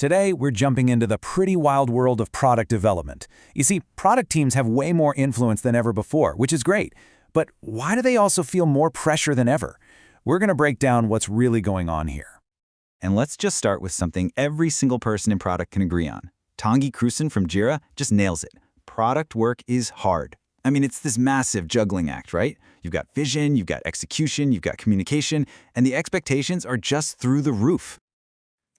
Today, we're jumping into the pretty wild world of product development. You see, product teams have way more influence than ever before, which is great. But why do they also feel more pressure than ever? We're going to break down what's really going on here. And let's just start with something every single person in product can agree on. Tanguy Krusen from Jira just nails it. Product work is hard. I mean, it's this massive juggling act, right? You've got vision, you've got execution, you've got communication, and the expectations are just through the roof.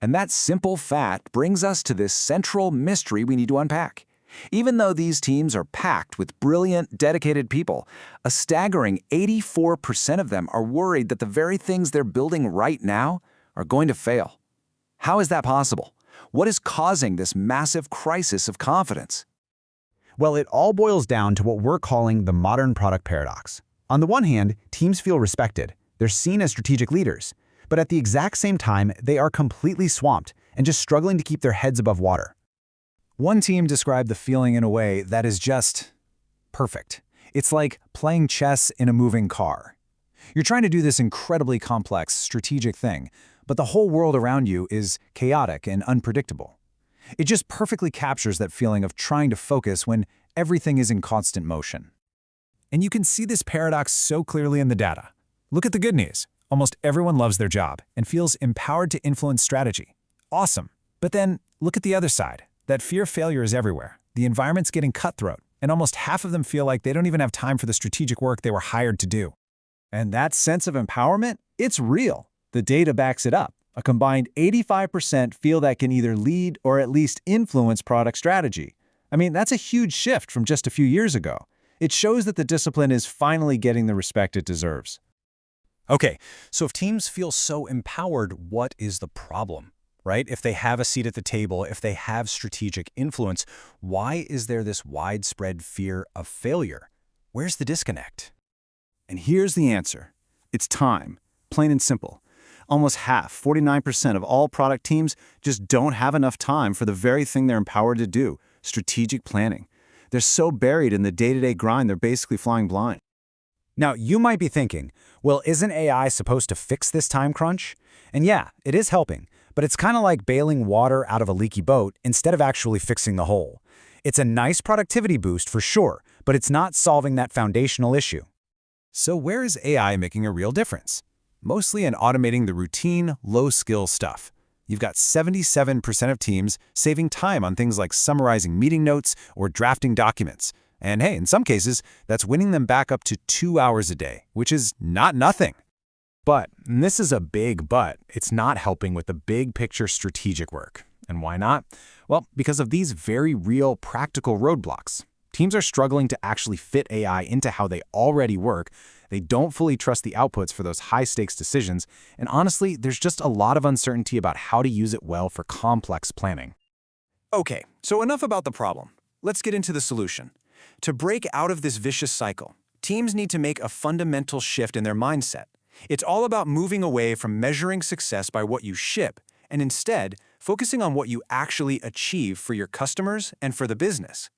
And that simple fact brings us to this central mystery we need to unpack. Even though these teams are packed with brilliant, dedicated people, a staggering 84% of them are worried that the very things they're building right now are going to fail. How is that possible? What is causing this massive crisis of confidence? Well, it all boils down to what we're calling the modern product paradox. On the one hand, teams feel respected. They're seen as strategic leaders. But at the exact same time, they are completely swamped and just struggling to keep their heads above water. One team described the feeling in a way that is just perfect. It's like playing chess in a moving car. You're trying to do this incredibly complex, strategic thing, but the whole world around you is chaotic and unpredictable. It just perfectly captures that feeling of trying to focus when everything is in constant motion. And you can see this paradox so clearly in the data. Look at the good news. Almost everyone loves their job and feels empowered to influence strategy. Awesome. But then look at the other side. That fear of failure is everywhere. The environment's getting cutthroat, and almost half of them feel like they don't even have time for the strategic work they were hired to do. And that sense of empowerment, it's real. The data backs it up. A combined 85% feel that can either lead or at least influence product strategy. I mean, that's a huge shift from just a few years ago. It shows that the discipline is finally getting the respect it deserves. Okay, so if teams feel so empowered, what is the problem, right? If they have a seat at the table, if they have strategic influence, why is there this widespread fear of failure? Where's the disconnect? And here's the answer. It's time, plain and simple. Almost half, 49% of all product teams just don't have enough time for the very thing they're empowered to do, strategic planning. They're so buried in the day-to-day grind, they're basically flying blind. Now, you might be thinking, well, isn't AI supposed to fix this time crunch? And yeah, it is helping, but it's kind of like bailing water out of a leaky boat instead of actually fixing the hole. It's a nice productivity boost for sure, but it's not solving that foundational issue. So where is AI making a real difference? Mostly in automating the routine, low-skill stuff. You've got 77% of teams saving time on things like summarizing meeting notes or drafting documents. And hey, in some cases, that's winning them back up to 2 hours a day, which is not nothing. But, and this is a big but, it's not helping with the big picture strategic work. And why not? Well, because of these very real practical roadblocks. Teams are struggling to actually fit AI into how they already work. They don't fully trust the outputs for those high-stakes decisions. And honestly, there's just a lot of uncertainty about how to use it well for complex planning. Okay, so enough about the problem. Let's get into the solution. To break out of this vicious cycle, teams need to make a fundamental shift in their mindset. It's all about moving away from measuring success by what you ship, and instead, focusing on what you actually achieve for your customers and for the business.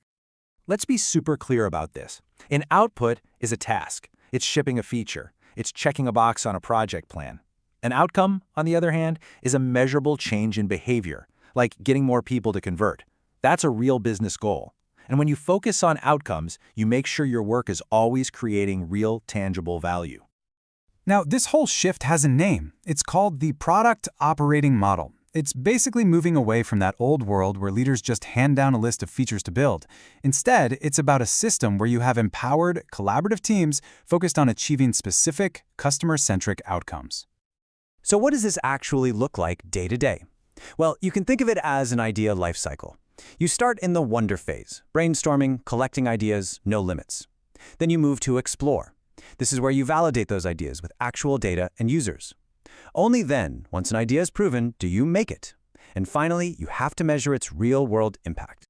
Let's be super clear about this. An output is a task. It's shipping a feature. It's checking a box on a project plan. An outcome, on the other hand, is a measurable change in behavior, like getting more people to convert. That's a real business goal. And when you focus on outcomes, you make sure your work is always creating real, tangible value. Now, this whole shift has a name. It's called the product operating model. It's basically moving away from that old world where leaders just hand down a list of features to build. Instead, it's about a system where you have empowered, collaborative teams focused on achieving specific, customer-centric outcomes. So what does this actually look like day to day? Well, you can think of it as an idea lifecycle. You start in the wonder phase, brainstorming, collecting ideas, no limits. Then you move to explore. This is where you validate those ideas with actual data and users. Only then, once an idea is proven, do you make it. And finally, you have to measure its real-world impact.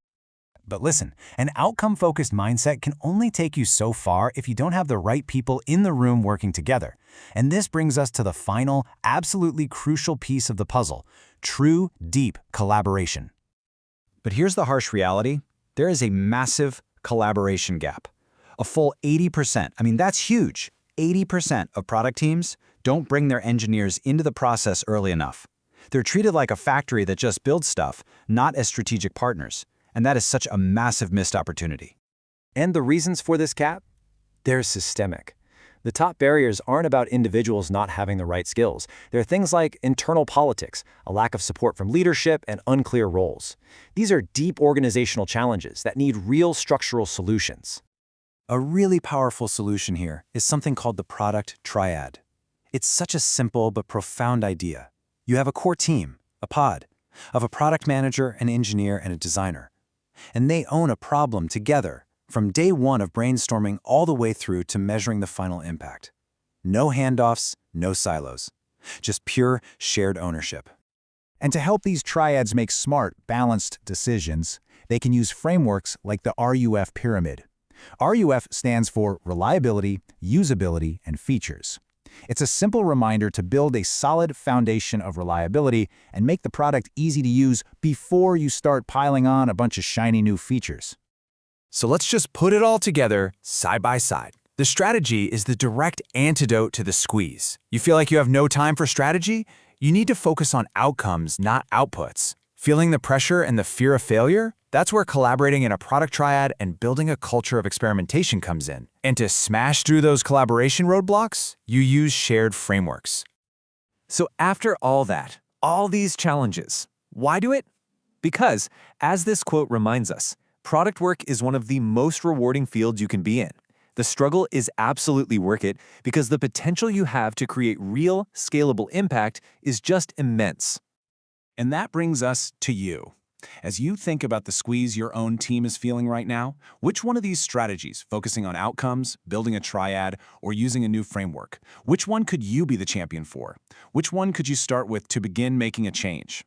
But listen, an outcome-focused mindset can only take you so far if you don't have the right people in the room working together. And this brings us to the final, absolutely crucial piece of the puzzle: true, deep collaboration. But here's the harsh reality. There is a massive collaboration gap. A full 80%, I mean, that's huge. 80% of product teams don't bring their engineers into the process early enough. They're treated like a factory that just builds stuff, not as strategic partners. And that is such a massive missed opportunity. And the reasons for this gap? They're systemic. The top barriers aren't about individuals not having the right skills. They're things like internal politics, a lack of support from leadership, and unclear roles. These are deep organizational challenges that need real structural solutions. A really powerful solution here is something called the product triad. It's such a simple but profound idea. You have a core team, a pod, of a product manager, an engineer, and a designer. And they own a problem together, from day one of brainstorming all the way through to measuring the final impact. No handoffs, no silos. Just pure shared ownership. And to help these triads make smart, balanced decisions, they can use frameworks like the RUF pyramid. RUF stands for reliability, usability, and features. It's a simple reminder to build a solid foundation of reliability and make the product easy to use before you start piling on a bunch of shiny new features. So let's just put it all together, side by side. The strategy is the direct antidote to the squeeze. You feel like you have no time for strategy? You need to focus on outcomes, not outputs. Feeling the pressure and the fear of failure? That's where collaborating in a product triad and building a culture of experimentation comes in. And to smash through those collaboration roadblocks, you use shared frameworks. So after all that, all these challenges, why do it? Because, as this quote reminds us, product work is one of the most rewarding fields you can be in. The struggle is absolutely worth it because the potential you have to create real, scalable impact is just immense. And that brings us to you. As you think about the squeeze your own team is feeling right now, which one of these strategies, focusing on outcomes, building a triad, or using a new framework, which one could you be the champion for? Which one could you start with to begin making a change?